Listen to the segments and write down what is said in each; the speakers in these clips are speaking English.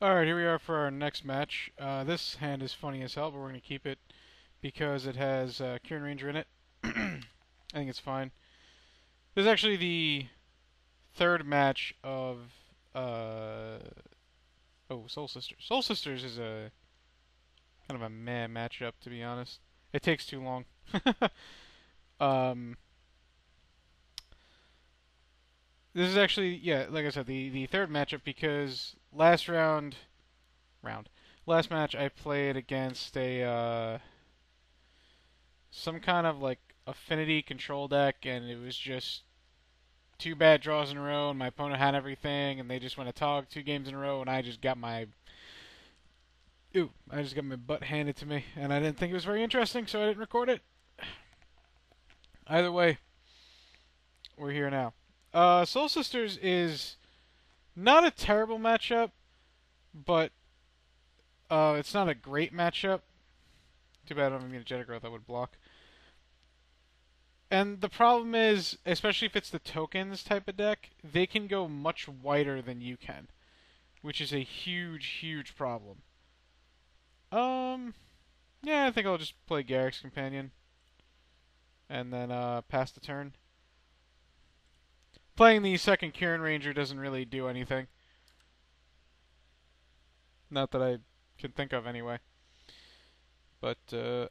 Alright, here we are for our next match. This hand is funny as hell, but we're going to keep it because it has Kieran Ranger in it. I think it's fine. This is actually the third match of Soul Sisters. Soul Sisters is a kind of a meh matchup, to be honest. It takes too long. um, this is actually, yeah, like I said, the third matchup because last match I played against a some kind of like affinity control deck, and it was just two bad draws in a row, and my opponent had everything, and they just went a tog 2 games in a row, and I just got my butt handed to me, and I didn't think it was very interesting, so I didn't record it. Either way, we're here now. Soul Sisters is not a terrible matchup, but it's not a great matchup. Too bad I don't have immunogenic growth. I would block. And the problem is, especially if it's the tokens type of deck, they can go much wider than you can, which is a huge, huge problem. Yeah, I think I'll just play Garrick's Companion and then pass the turn. Playing the second Kieran Ranger doesn't really do anything. Not that I can think of anyway. But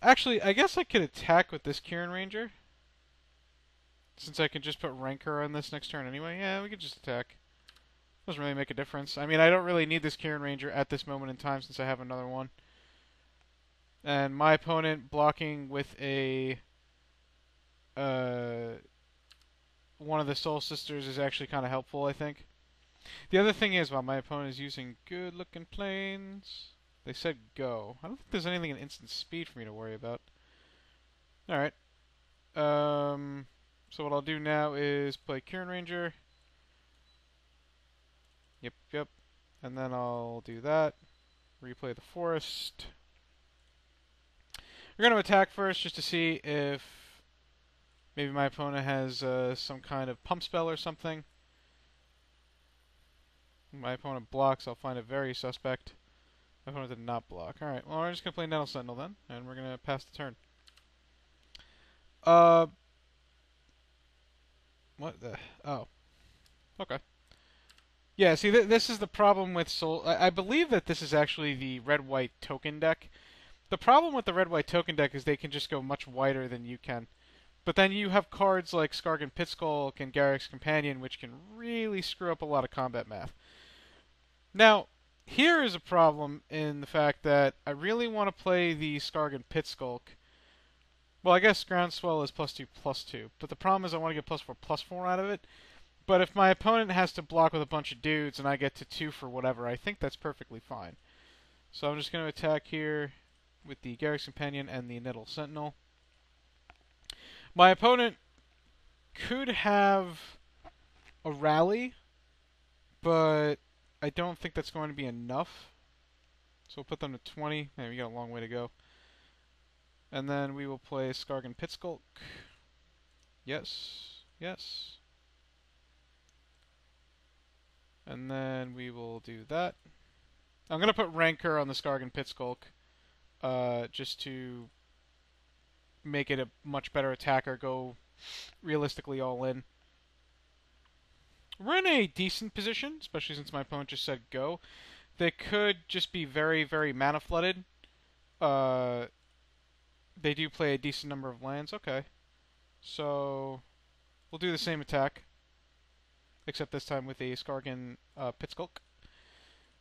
actually, I guess I could attack with this Kieran Ranger. Since I can just put Rancor on this next turn anyway. Yeah, we could just attack. Doesn't really make a difference. I mean, I don't really need this Kieran Ranger at this moment in time since I have another one. And my opponent blocking with a one of the Soul Sisters is actually kind of helpful, I think. The other thing is, while my opponent is using good-looking planes, they said go. I don't think there's anything in instant speed for me to worry about. Alright. So what I'll do now is play Kieran Ranger. Yep. And then I'll do that. Replay the forest. We're going to attack first just to see if maybe my opponent has some kind of pump spell or something. My opponent blocks, I'll find it very suspect. My opponent did not block. Alright, well, we're just going to play Nettle Sentinel then, and we're going to pass the turn. What the? Oh. Okay. Yeah, see, this is the problem with Soul. I believe that this is actually the red-white token deck. The problem with the red-white token deck is they can just go much wider than you can. But then you have cards like Skargan Pitskulk and Garrick's Companion, which can really screw up a lot of combat math. Now, here is a problem in the fact that I really want to play the Skargan Pitskulk. Well, I guess Groundswell is +2/+2, but the problem is I want to get +4/+4 out of it. But if my opponent has to block with a bunch of dudes and I get to 2 for whatever, I think that's perfectly fine. So I'm just going to attack here with the Garrick's Companion and the Nettle Sentinel. My opponent could have a rally, but I don't think that's going to be enough. So we'll put them to 20. Man, we got a long way to go. And then we will play Skargan Pitskulk. Yes. And then we will do that. I'm going to put Rancor on the Skargan Pitskulk just to make it a much better attacker, go realistically all in. We're in a decent position, especially since my opponent just said go. They could just be very, very mana flooded. They do play a decent number of lands. Okay. So we'll do the same attack, except this time with a Skargan Pitskulk.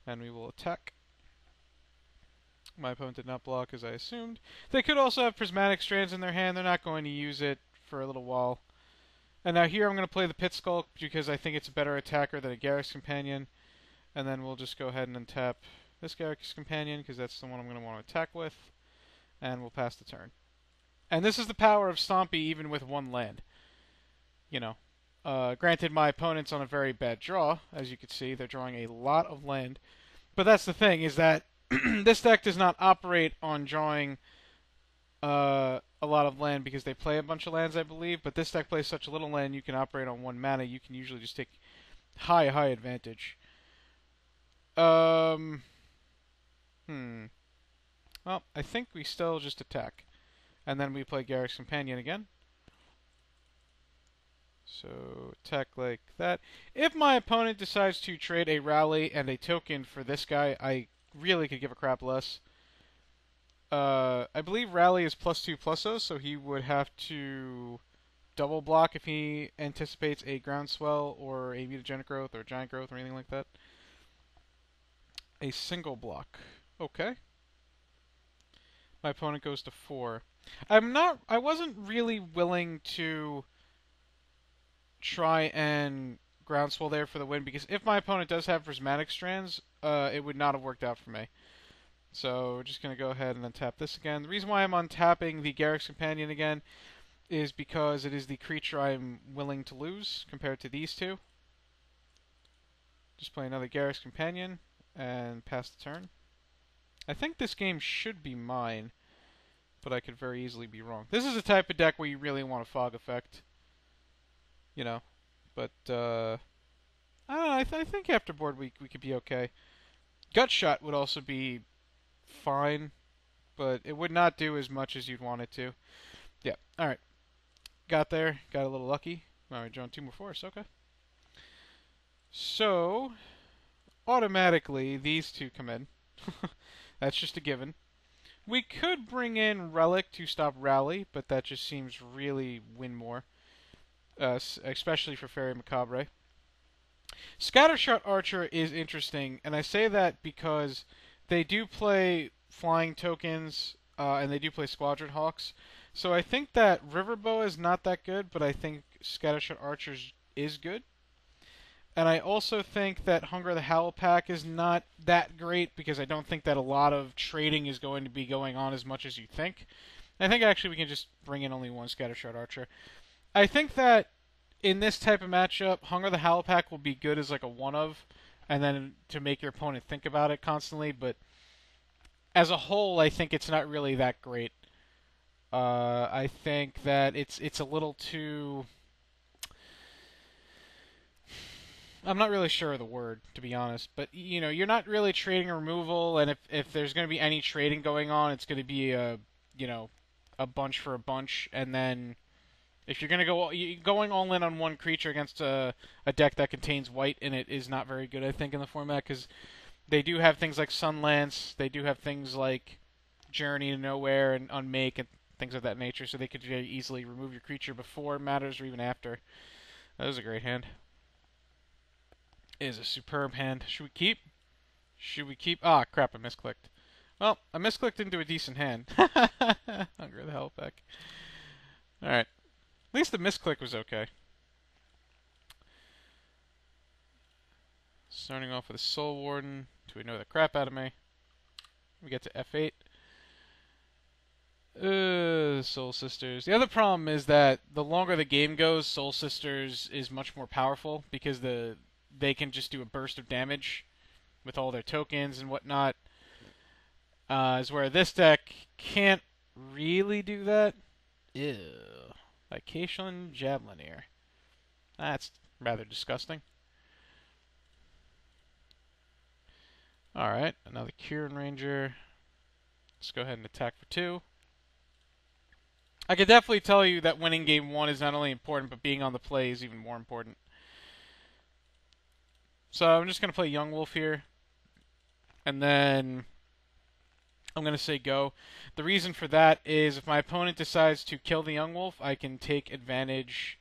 And we will attack. My opponent did not block as I assumed. They could also have Prismatic Strands in their hand. They're not going to use it for a little while. And now here I'm going to play the Pitskulk because I think it's a better attacker than a Garrick's Companion. And then we'll just go ahead and untap this Garrick's Companion because that's the one I'm going to want to attack with. And we'll pass the turn. And this is the power of Stompy even with one land. You know, granted my opponent's on a very bad draw. As you can see, they're drawing a lot of land. But that's the thing, is that this deck does not operate on drawing a lot of land because they play a bunch of lands, I believe. But this deck plays such a little land, you can operate on 1 mana. You can usually just take high advantage. Well, I think we still just attack. And then we play Garrick's Companion again. So, attack like that. If my opponent decides to trade a rally and a token for this guy, I really could give a crap less. I believe rally is +2/+0, so he would have to double block if he anticipates a groundswell or a mutagenic growth or giant growth or anything like that. A single block. Okay. My opponent goes to 4. I wasn't really willing to try and groundswell there for the win, because if my opponent does have prismatic strands, it would not have worked out for me. So we're just going to go ahead and then tap this again. The reason why I'm untapping the Garrick's Companion again is because it is the creature I'm willing to lose compared to these two. Just play another Garrick's Companion and pass the turn. I think this game should be mine, but I could very easily be wrong. This is a type of deck where you really want a fog effect. You know, but I don't know. I think after board we could be okay. Gut shot would also be fine, but it would not do as much as you'd want it to. Yeah. All right. Got there. Got a little lucky. All right, drawing 2 more forests. Okay. So automatically these two come in. That's just a given. We could bring in Relic to stop Rally, but that just seems really win more. Especially for Fairy Macabre. Scattershot Archer is interesting, and I say that because they do play flying tokens, and they do play Squadron Hawks. So I think that Riverbow is not that good, but I think Scattershot Archer is good. And I also think that Hunger the Howl Pack is not that great, because I don't think that a lot of trading is going to be going on as much as you think. I think actually we can just bring in only one Scattershot Archer. I think that in this type of matchup, Hunger the Howl Pack will be good as like a one-of, and then to make your opponent think about it constantly, but as a whole, I think it's not really that great. I think that it's a little too... I'm not really sure of the word, to be honest, but you know, you're not really trading removal, and if there's going to be any trading going on, it's going to be a, you know, a bunch for a bunch, and then if you're going to go going all in on one creature against a deck that contains white in it is not very good, I think, in the format, because they do have things like Sunlance, they do have things like Journey to Nowhere and Unmake and things of that nature, so they could very easily remove your creature before it matters or even after. That was a great hand. It is a superb hand. Should we keep? Should we keep? Ah, crap, I misclicked. Well, I misclicked into a decent hand. Hunger the Hell Pack. Alright. At least the misclick was okay. Starting off with a Soul Warden to ignore the crap out of me. We get to F8. Soul Sisters. The other problem is that the longer the game goes, Soul Sisters is much more powerful because they can just do a burst of damage with all their tokens and whatnot. Is where this deck can't really do that. Ew. Vacation Javelineer. That's rather disgusting. Alright, another Kieran Ranger. Let's go ahead and attack for 2. I could definitely tell you that winning game 1 is not only important, but being on the play is even more important. So I'm just going to play Young Wolf here. And then I'm going to say go. The reason for that is if my opponent decides to kill the Young Wolf, I can take advantage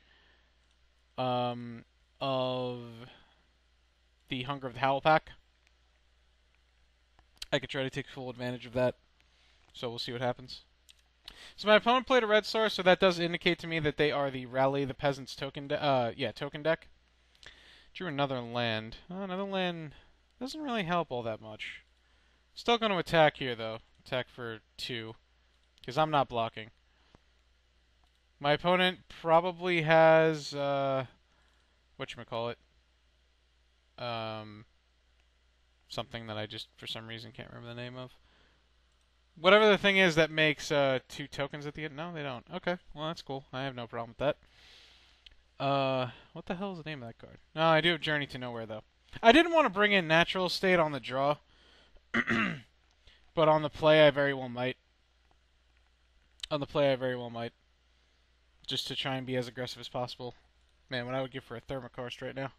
of the Hunger of the Howl Pack. I could try to take full advantage of that. So we'll see what happens. So my opponent played a red source, so that does indicate to me that they are the Rally the Peasants token token deck. Drew another land. Another land doesn't really help all that much. Still going to attack here, though. Attack for 2. Because I'm not blocking. My opponent probably has, whatchamacallit? Something that I just, for some reason, can't remember the name of. Whatever the thing is that makes 2 tokens at the end. No, they don't. Okay, well, that's cool. I have no problem with that. What the hell is the name of that card? No, I do have Journey to Nowhere, though. I didn't want to bring in Natural State on the draw. But on the play, I very well might. On the play, I very well might. Just to try and be as aggressive as possible. Man, what I would give for a Thermokarst right now.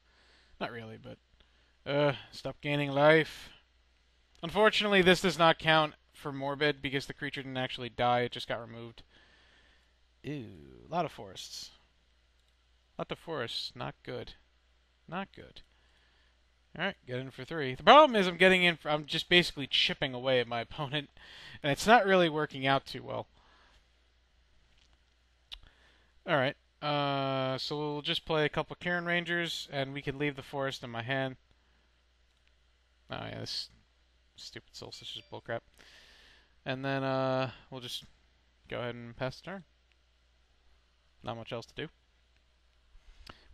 Not really, but... stop gaining life. Unfortunately, this does not count for Morbid because the creature didn't actually die, it just got removed. Ew, a lot of forests. Lot of forests, not good. Not good. Alright, get in for 3. The problem is I'm just basically chipping away at my opponent, and it's not really working out too well. Alright, so we'll just play a couple Kieran Rangers, and we can leave the forest in my hand. Oh yeah, this stupid Solstice is bullcrap. And then, we'll just go ahead and pass the turn. Not much else to do.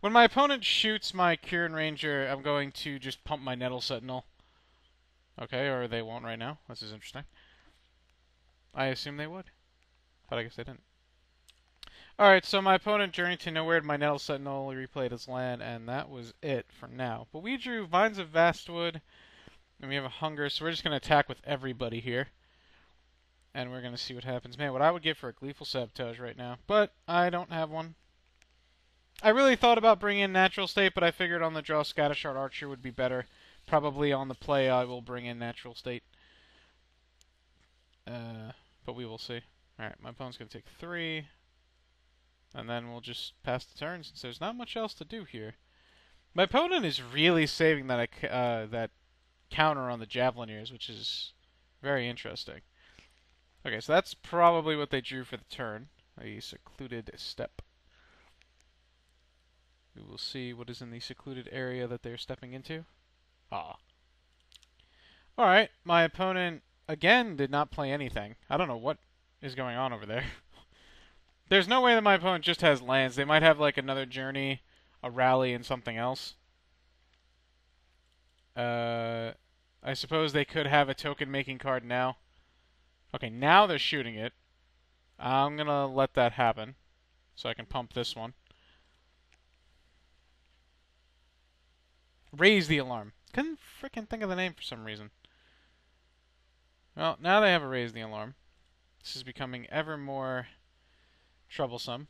When my opponent shoots my Kieran Ranger, I'm going to just pump my Nettle Sentinel. Okay, or they won't right now. This is interesting. I assume they would, but I guess they didn't. Alright, so my opponent journeyed to nowhere. My Nettle Sentinel replayed his land, and that was it for now. But we drew Vines of Vastwood, and we have a Hunger, so we're just going to attack with everybody here. And we're going to see what happens. Man, what I would give for a Gleeful Sabotage right now. But I don't have one. I really thought about bringing in Natural State, but I figured on the draw Scattershot Archer would be better. Probably on the play I will bring in Natural State. But we will see. Alright, my opponent's going to take 3. And then we'll just pass the turn since there's not much else to do here. My opponent is really saving that that counter on the Javelineers, which is very interesting. Okay, so that's probably what they drew for the turn. A secluded step. We will see what is in the secluded area that they're stepping into. Ah. Alright, my opponent, again, did not play anything. I don't know what is going on over there. There's no way that my opponent just has lands. They might have, like, another Journey, a Rally, and something else. I suppose they could have a token-making card now. Okay, now they're shooting it. I'm gonna let that happen, so I can pump this one. Raise the Alarm. Couldn't frickin' think of the name for some reason. Well, now they have a Raise the Alarm. This is becoming ever more troublesome.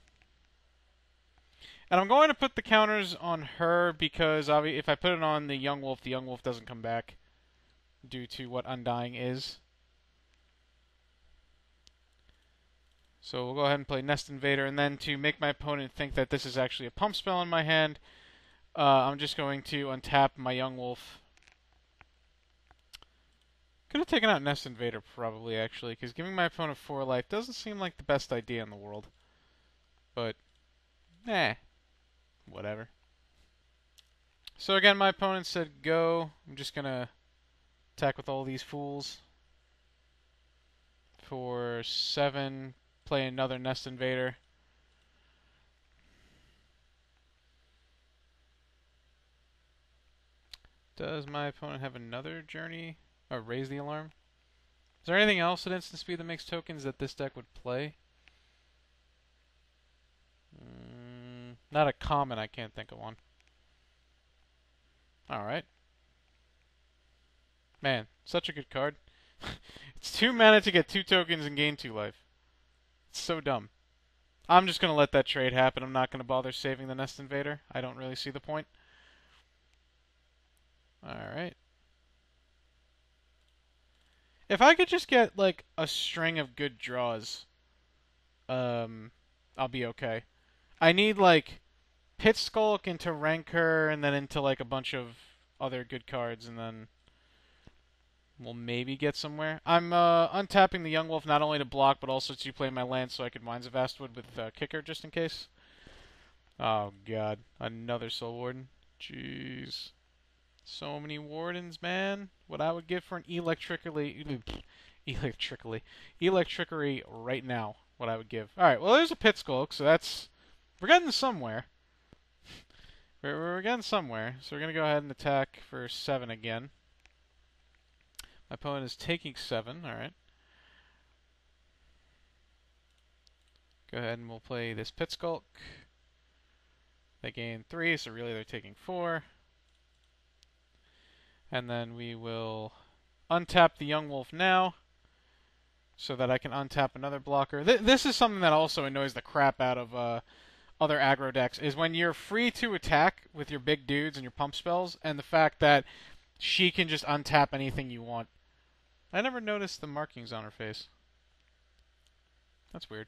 And I'm going to put the counters on her because if I put it on the Young Wolf doesn't come back due to what Undying is. So we'll go ahead and play Nest Invader, and then to make my opponent think that this is actually a pump spell in my hand, I'm just going to untap my Young Wolf. Could have taken out Nest Invader probably, actually, because giving my opponent 4 life doesn't seem like the best idea in the world. But, whatever. So again, my opponent said go. I'm just going to attack with all these fools. For 7, play another Nest Invader. Does my opponent have another Journey? Or Raise the Alarm? Is there anything else at instant speed that makes tokens that this deck would play? Not a common, I can't think of one. Alright. Man, such a good card. It's 2 mana to get 2 tokens and gain 2 life. It's so dumb. I'm just going to let that trade happen. I'm not going to bother saving the Nest Invader. I don't really see the point. Alright. If I could just get, like, a string of good draws, I'll be okay. I need, like, Pit Skulk into Rancor, and then into, like, a bunch of other good cards, and then we'll maybe get somewhere. I'm untapping the Young Wolf not only to block, but also to play my land so I can Vines of Vastwood with Kicker, just in case. Oh, God. Another Soul Warden. Jeez. So many Wardens, man. What I would give for an Electrically right now. What I would give. Alright, well, there's a Pit Skulk, so that's... We're getting somewhere. We're getting somewhere. So we're going to go ahead and attack for 7 again. My opponent is taking 7. Alright. Go ahead and we'll play this Pit Skulk. They gain 3, so really they're taking 4. And then we will untap the Young Wolf now. so that I can untap another blocker. This is something that also annoys the crap out of other aggro decks, is when you're free to attack with your big dudes and your pump spells, and the fact that she can just untap anything you want. I never noticed the markings on her face. That's weird.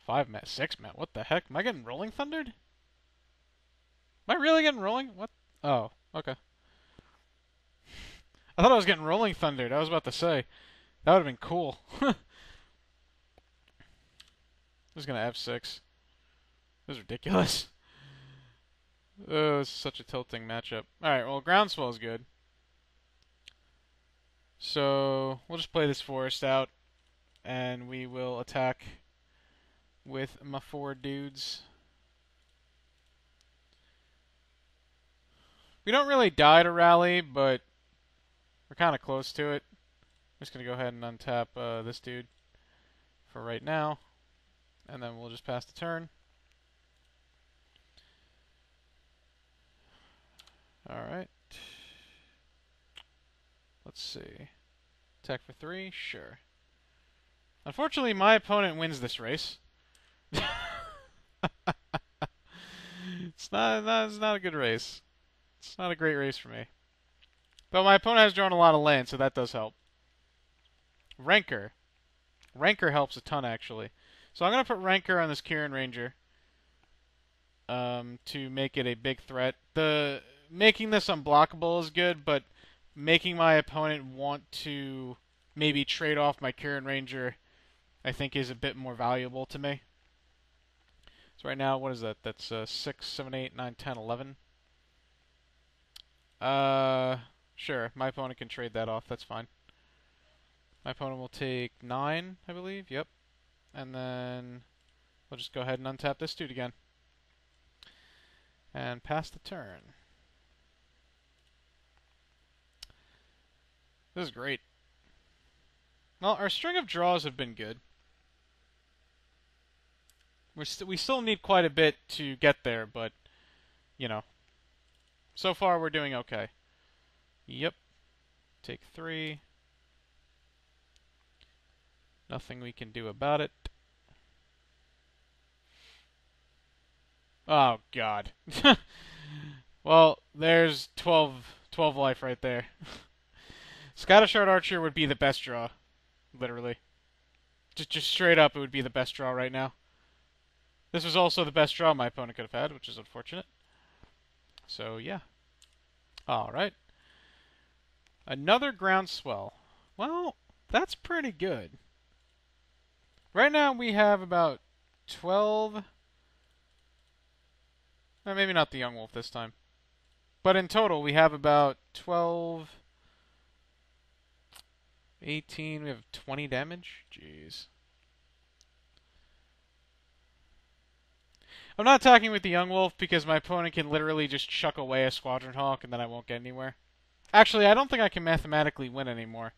5 met, 6 met. What the heck? Am I getting Rolling Thundered? Am I really getting Rolling? What? Oh, okay. I thought I was getting Rolling Thundered. I was about to say. That would have been cool. I was going to F6. This is ridiculous. Oh, it's such a tilting matchup. Alright, well, Groundswell is good. So, we'll just play this forest out, and we will attack with my 4 dudes. We don't really die to rally, but we're kind of close to it. I'm just going to go ahead and untap this dude for right now, and then we'll just pass the turn. Alright. Let's see. Attack for 3? Sure. Unfortunately, my opponent wins this race. It's not a good race. It's not a great race for me. But my opponent has drawn a lot of land, so that does help. Rancor. Rancor helps a ton, actually. So I'm going to put Rancor on this Kieran Ranger to make it a big threat. Making this unblockable is good, but making my opponent want to maybe trade off my Kieran Ranger, I think, is a bit more valuable to me. So right now, what is that? That's 6, 7, 8, 9, 10, 11. Sure. My opponent can trade that off. That's fine. My opponent will take 9, I believe. Yep. And then we'll just go ahead and untap this dude again. And pass the turn. This is great. Well, our string of draws have been good. We still need quite a bit to get there, but, you know. So far, we're doing okay. Yep. Take 3. Nothing we can do about it. Oh, God. Well, there's 12 life right there. Scottish Shard Archer would be the best draw. Literally. Just straight up, it would be the best draw right now. This was also the best draw my opponent could have had, which is unfortunate. So, yeah. Alright. Another Groundswell. Well, that's pretty good. Right now we have about 12... maybe not the Young Wolf this time. But in total, we have about 12... 18, we have 20 damage? Jeez. I'm not attacking with the Young Wolf because my opponent can literally just chuck away a Squadron Hawk and then I won't get anywhere. Actually, I don't think I can mathematically win anymore.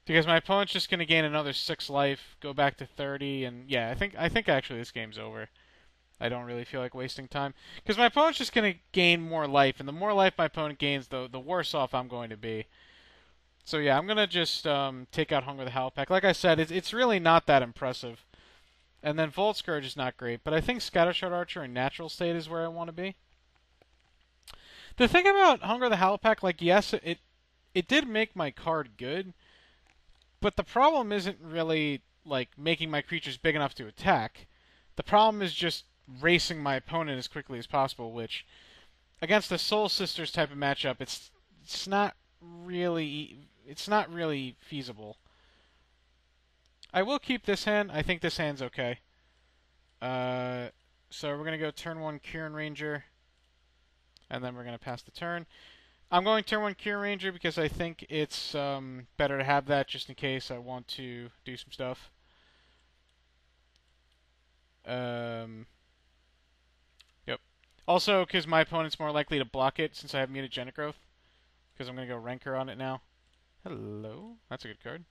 Because my opponent's just going to gain another 6 life, go back to 30, and yeah, I think actually this game's over. I don't really feel like wasting time. Because my opponent's just going to gain more life, and the more life my opponent gains, the worse off I'm going to be. So yeah, I'm going to just take out Hunger the Howlpack. Like I said, it's really not that impressive. And then Volt Scourge is not great, but I think Scattershot Archer in natural state is where I want to be. The thing about Hunger the Howlpack, like, yes, it did make my card good, but the problem isn't really, like, making my creatures big enough to attack. The problem is just racing my opponent as quickly as possible, which, against the Soul Sisters type of matchup, it's not really feasible. I will keep this hand. I think this hand's okay. So we're going to go turn 1 Kieran Ranger, and then we're going to pass the turn. I'm going turn 1 Kieran Ranger because I think it's better to have that just in case I want to do some stuff. Yep. Also, because my opponent's more likely to block it since I have Mutagenic Growth. Because I'm going to go Rancor on it now. Hello. That's a good card.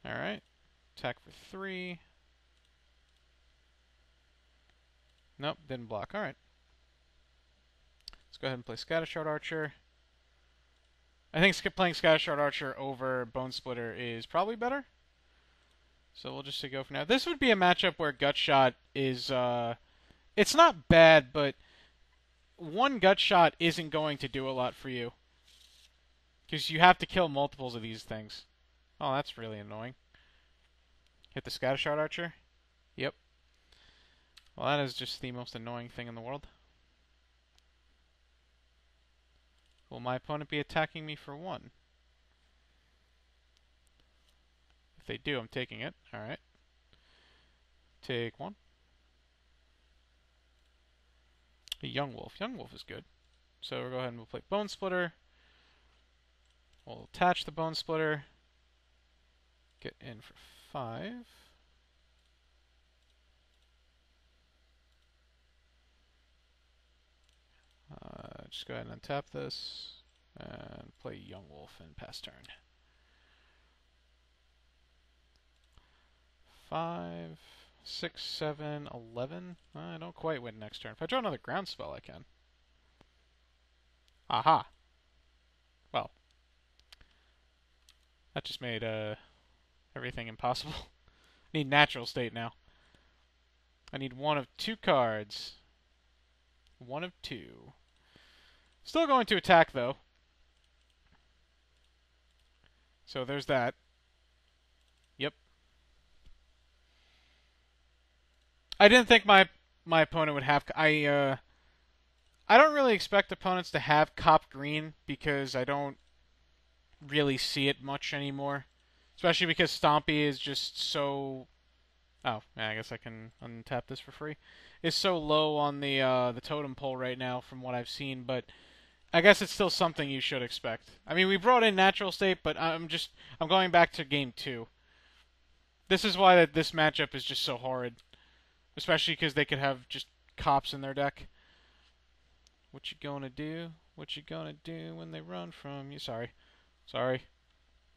Alright. Attack for 3. Nope, didn't block. Alright. Let's go ahead and play Scattershot Archer. I think playing Scattershot Archer over Bone Splitter is probably better. So we'll just go for now. This would be a matchup where Gut Shot is, it's not bad, but one Gut Shot isn't going to do a lot for you. Because you have to kill multiples of these things. Oh, that's really annoying. Hit the Scattershot Archer? Yep. Well, that is just the most annoying thing in the world. Will my opponent be attacking me for 1? If they do, I'm taking it. Alright. Take 1. A Young Wolf. Young Wolf is good. So we'll go ahead and we'll play Bone Splitter. We'll attach the Bone Splitter. Get in for 5. Just go ahead and untap this. And play Young Wolf and pass turn. 5, 6, 7, 11. I don't quite win next turn. If I draw another ground spell, I can. Aha. Well. That just made everything impossible. I need natural state now. I need 1 of 2 cards. 1 of 2. Still going to attack, though. So there's that. Yep. I didn't think my opponent would have... I don't really expect opponents to have Cop Green because I don't really see it much anymore. Especially because Stompy is just so... Oh, yeah, I guess I can untap this for free. Is so low on the totem pole right now from what I've seen, but I guess it's still something you should expect. I mean, we brought in natural state, but I'm going back to game 2. This is why this matchup is just so horrid, especially because they could have just cops in their deck. What you gonna do? What you gonna do when they run from you? Sorry. My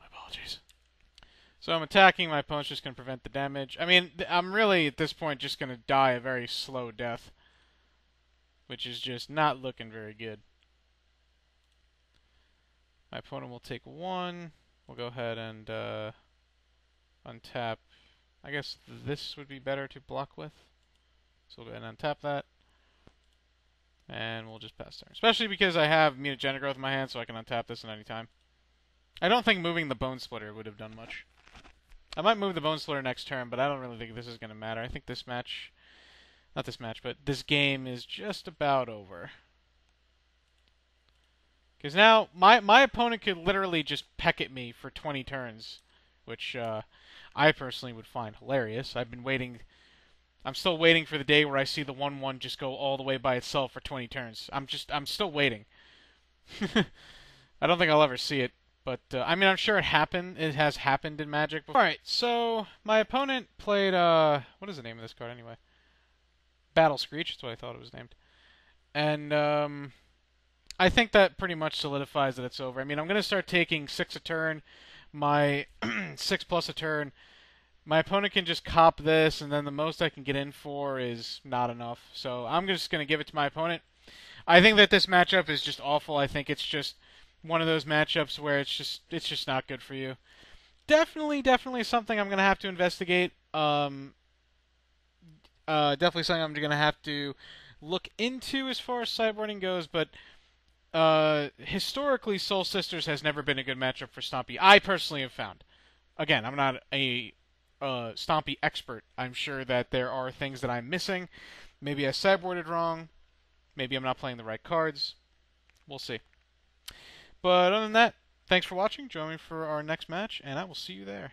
apologies. So I'm attacking. My opponent's just going to prevent the damage. I mean, I'm really, at this point, just going to die a very slow death. Which is just not looking very good. My opponent will take 1. We'll go ahead and untap. I guess this would be better to block with. So we'll go ahead and untap that. And we'll just pass turn. Especially because I have Mutagenic Growth in my hand, so I can untap this at any time. I don't think moving the Bone Splitter would have done much. I might move the Bone Splitter next turn, but I don't really think this is going to matter. I think this match... Not this match, but this game is just about over. Because now, my opponent could literally just peck at me for 20 turns. Which I personally would find hilarious. I've been waiting... I'm still waiting for the day where I see the 1/1 just go all the way by itself for 20 turns. I'm still waiting. I don't think I'll ever see it. But, I mean, I'm sure it happened. It has happened in Magic before. Alright, so my opponent played, what is the name of this card anyway? Battle Screech, that's what I thought it was named. And, I think that pretty much solidifies that it's over. I mean, I'm going to start taking 6 a turn. My 6 plus a turn. My opponent can just cop this, and then the most I can get in for is not enough. So I'm just going to give it to my opponent. I think that this matchup is just awful. I think it's just one of those matchups where it's just not good for you. Definitely something I'm going to have to investigate. Definitely something I'm going to have to look into as far as sideboarding goes, but historically, Soul Sisters has never been a good matchup for Stompy. I personally have found. Again, I'm not a Stompy expert. I'm sure that there are things that I'm missing. Maybe I sideboarded wrong. Maybe I'm not playing the right cards. We'll see. But other than that, thanks for watching. Join me for our next match, and I will see you there.